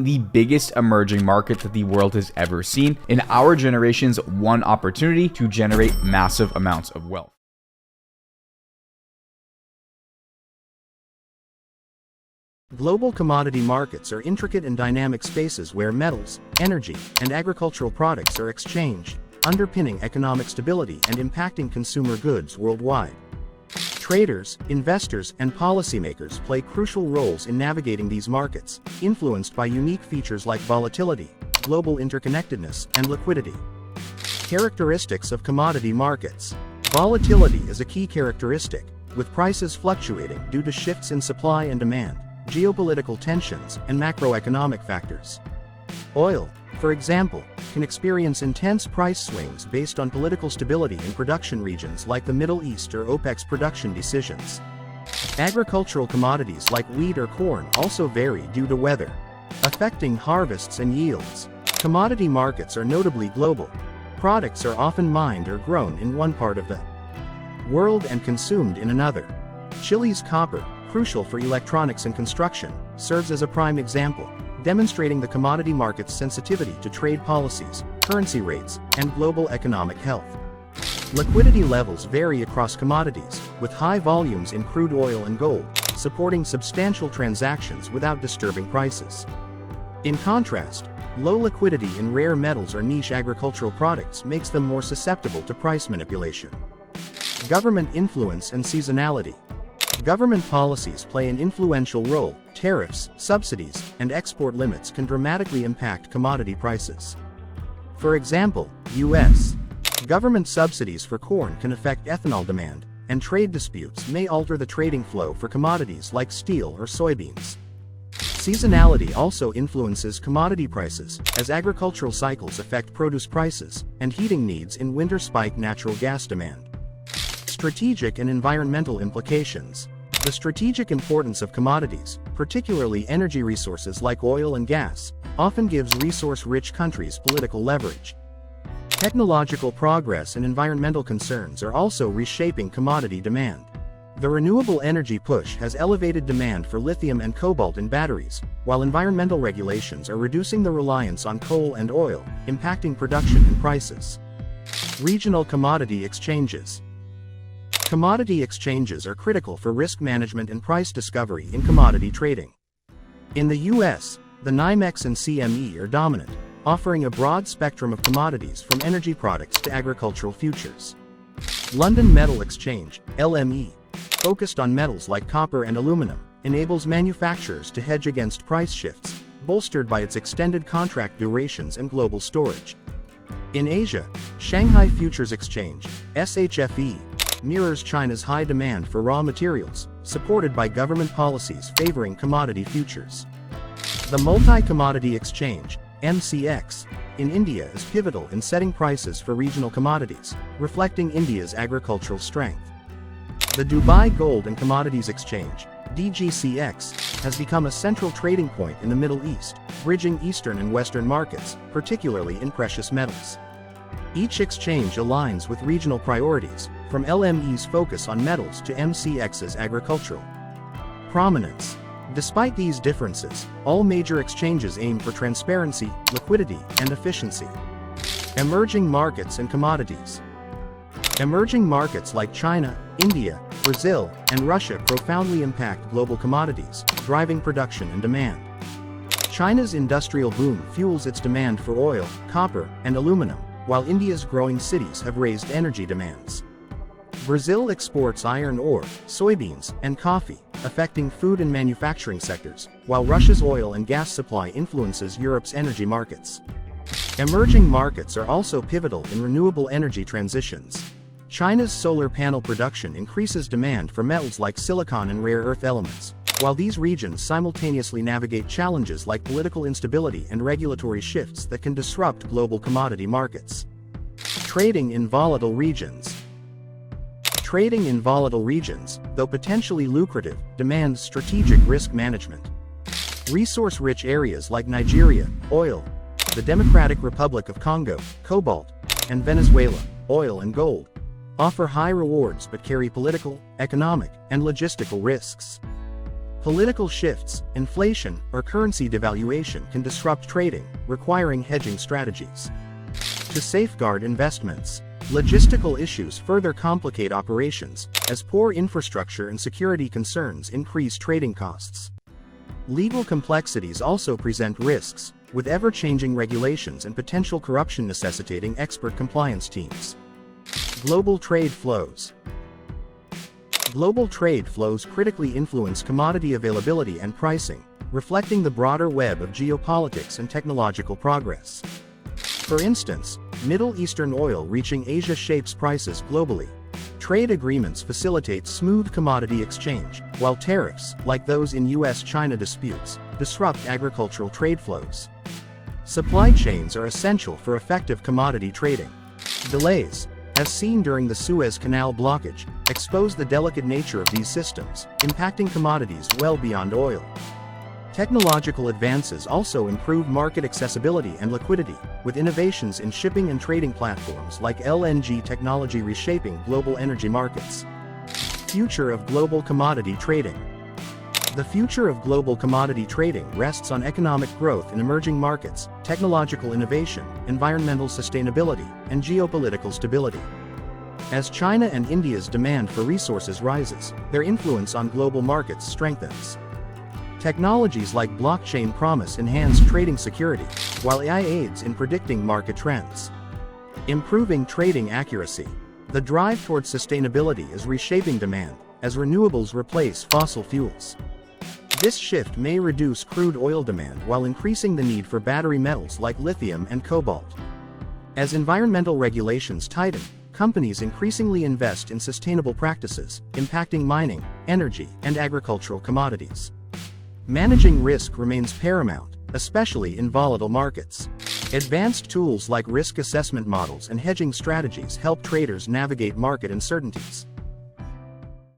the biggest emerging market that the world has ever seen, and our generation's one opportunity to generate massive amounts of wealth. Global commodity markets are intricate and dynamic spaces where metals, energy, and agricultural products are exchanged, underpinning economic stability and impacting consumer goods worldwide. Traders, investors, and policymakers play crucial roles in navigating these markets, influenced by unique features like volatility, global interconnectedness, and liquidity. Characteristics of commodity markets. Volatility is a key characteristic, with prices fluctuating due to shifts in supply and demand, geopolitical tensions, and macroeconomic factors. Oil, for example, can experience intense price swings based on political stability in production regions like the Middle East or OPEC's production decisions. Agricultural commodities like wheat or corn also vary due to weather, affecting harvests and yields. Commodity markets are notably global. Products are often mined or grown in one part of the world and consumed in another. Chile's copper, crucial for electronics and construction, serves as a prime example, demonstrating the commodity market's sensitivity to trade policies, currency rates, and global economic health. Liquidity levels vary across commodities, with high volumes in crude oil and gold, supporting substantial transactions without disturbing prices. In contrast, low liquidity in rare metals or niche agricultural products makes them more susceptible to price manipulation. Government influence and seasonality. Government policies play an influential role. Tariffs, subsidies, and export limits can dramatically impact commodity prices. For example, U.S. government subsidies for corn can affect ethanol demand, and trade disputes may alter the trading flow for commodities like steel or soybeans. Seasonality also influences commodity prices, as agricultural cycles affect produce prices, and heating needs in winter spike natural gas demand. Strategic and environmental implications. The strategic importance of commodities, particularly energy resources like oil and gas, often gives resource-rich countries political leverage. Technological progress and environmental concerns are also reshaping commodity demand. The renewable energy push has elevated demand for lithium and cobalt in batteries, while environmental regulations are reducing the reliance on coal and oil, impacting production and prices. Regional commodity exchanges. Commodity exchanges are critical for risk management and price discovery in commodity trading. In the U.S., the NYMEX and CME are dominant, offering a broad spectrum of commodities from energy products to agricultural futures. London Metal Exchange, LME, focused on metals like copper and aluminum, enables manufacturers to hedge against price shifts, bolstered by its extended contract durations and global storage. In Asia, Shanghai Futures Exchange, SHFE, mirrors China's high demand for raw materials, supported by government policies favoring commodity futures. The Multi-Commodity Exchange, MCX, in India is pivotal in setting prices for regional commodities, reflecting India's agricultural strength. The Dubai Gold and Commodities Exchange, DGCX, has become a central trading point in the Middle East, bridging Eastern and Western markets, particularly in precious metals. Each exchange aligns with regional priorities, from LME's focus on metals to MCX's agricultural prominence. Despite these differences, all major exchanges aim for transparency, liquidity, and efficiency. Emerging markets and commodities. Emerging markets like China, India, Brazil, and Russia profoundly impact global commodities, driving production and demand. China's industrial boom fuels its demand for oil, copper, and aluminum, while India's growing cities have raised energy demands. Brazil exports iron ore, soybeans, and coffee, affecting food and manufacturing sectors, while Russia's oil and gas supply influences Europe's energy markets. Emerging markets are also pivotal in renewable energy transitions. China's solar panel production increases demand for metals like silicon and rare earth elements, while these regions simultaneously navigate challenges like political instability and regulatory shifts that can disrupt global commodity markets. Trading in volatile regions. Trading in volatile regions, though potentially lucrative, demands strategic risk management. Resource-rich areas like Nigeria, oil, the Democratic Republic of Congo, cobalt, and Venezuela, oil and gold, offer high rewards but carry political, economic, and logistical risks. Political shifts, inflation, or currency devaluation can disrupt trading, requiring hedging strategies. To safeguard investments, logistical issues further complicate operations, as poor infrastructure and security concerns increase trading costs. Legal complexities also present risks, with ever-changing regulations and potential corruption necessitating expert compliance teams. Global trade flows. Global trade flows critically influence commodity availability and pricing, reflecting the broader web of geopolitics and technological progress. For instance, Middle Eastern oil reaching Asia shapes prices globally. Trade agreements facilitate smooth commodity exchange, while tariffs, like those in US-China disputes, disrupt agricultural trade flows. Supply chains are essential for effective commodity trading. Delays, as seen during the Suez Canal blockage, expose the delicate nature of these systems, impacting commodities well beyond oil. Technological advances also improve market accessibility and liquidity, with innovations in shipping and trading platforms like LNG technology reshaping global energy markets. Future of global commodity trading. The future of global commodity trading rests on economic growth in emerging markets, technological innovation, environmental sustainability, and geopolitical stability. As China and India's demand for resources rises, their influence on global markets strengthens. Technologies like blockchain promise enhanced trading security, while AI aids in predicting market trends. Improving trading accuracy. The drive towards sustainability is reshaping demand, as renewables replace fossil fuels. This shift may reduce crude oil demand while increasing the need for battery metals like lithium and cobalt. As environmental regulations tighten, companies increasingly invest in sustainable practices, impacting mining, energy, and agricultural commodities. Managing risk remains paramount, especially in volatile markets. Advanced tools like risk assessment models and hedging strategies help traders navigate market uncertainties.